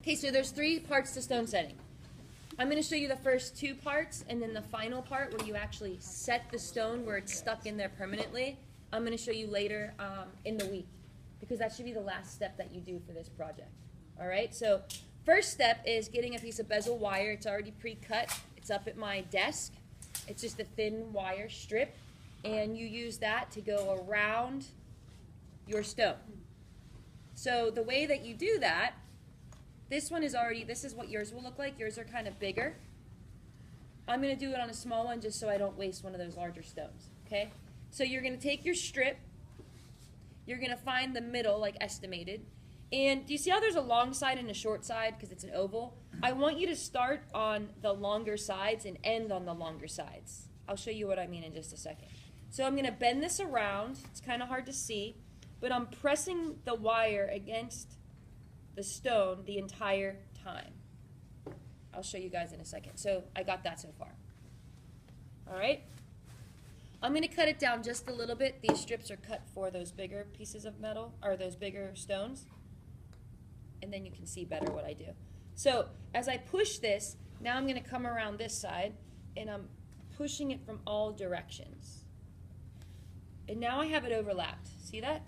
Okay, so there's 3 parts to stone setting. I'm going to show you the first 2 parts, and then the final part where you actually set the stone where it's stuck in there permanently. I'm going to show you later in the week, because that should be the last step that you do for this project. All right, so first step is getting a piece of bezel wire. It's already pre-cut. It's up at my desk. It's just a thin wire strip, and you use that to go around your stone. So the way that you do that, this is what yours will look like. Yours are kind of bigger. I'm going to do it on a small one just so I don't waste one of those larger stones, okay? So you're going to take your strip. You're going to find the middle, like estimated. And do you see how there's a long side and a short side because it's an oval? I want you to start on the longer sides and end on the longer sides. I'll show you what I mean in just a second. So I'm going to bend this around. It's kind of hard to see, but I'm pressing the wire against the stone the entire time. I'll show you guys in a second. So I got that so far. All right. I'm going to cut it down just a little bit. These strips are cut for those bigger pieces of metal, or those bigger stones. And then you can see better what I do. So as I push this, now I'm going to come around this side, and I'm pushing it from all directions. And now I have it overlapped. See that?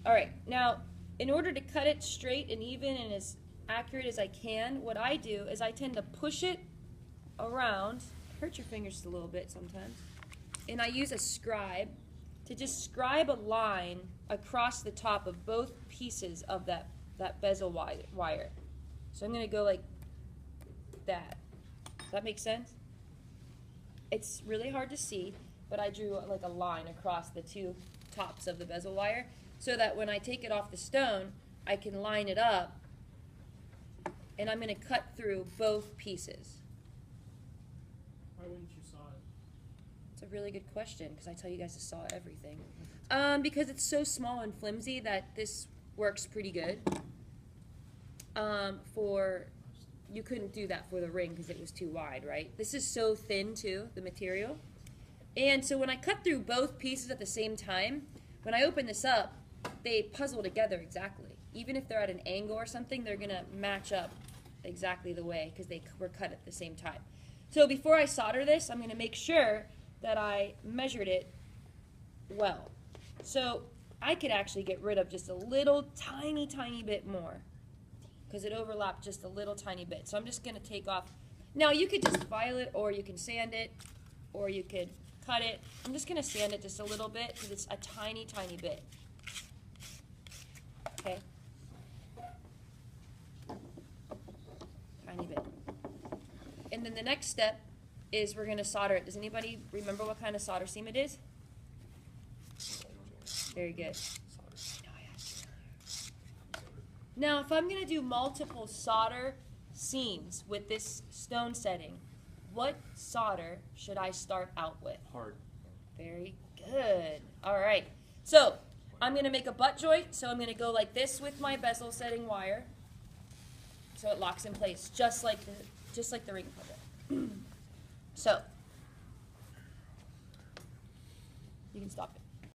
All right. Now, in order to cut it straight and even and as accurate as I can, what I do is I tend to push it around. Hurt your fingers just a little bit sometimes. And I use a scribe to just scribe a line across the top of both pieces of that bezel wire. So I'm going to go like that. Does that make sense? It's really hard to see, but I drew like a line across the 2 tops of the bezel wire so that when I take it off the stone, I can line it up, and I'm going to cut through both pieces. Why wouldn't you saw it? It's a really good question, because I tell you guys to saw everything. Because it's so small and flimsy that this works pretty good. You couldn't do that for the ring because it was too wide, right? This is so thin too, the material. And so when I cut through both pieces at the same time, when I open this up, they puzzle together exactly. Even if they're at an angle or something, they're going to match up exactly the way because they were cut at the same time. So before I solder this, I'm going to make sure that I measured it well. So I could actually get rid of just a little tiny bit more because it overlapped just a little tiny bit. So I'm just going to take off. Now you could just file it, or you can sand it, or you could cut it. I'm just going to sand it just a little bit because it's a tiny bit. Okay. Tiny bit. And then the next step is we're going to solder it. Does anybody remember what kind of solder seam it is? Very good. Now, if I'm going to do multiple solder seams with this stone setting, what solder should I start out with? Hard. Very good. All right. So I'm going to make a butt joint. So I'm going to go like this with my bezel setting wire, so it locks in place, just like the ring puppet. So you can stop it.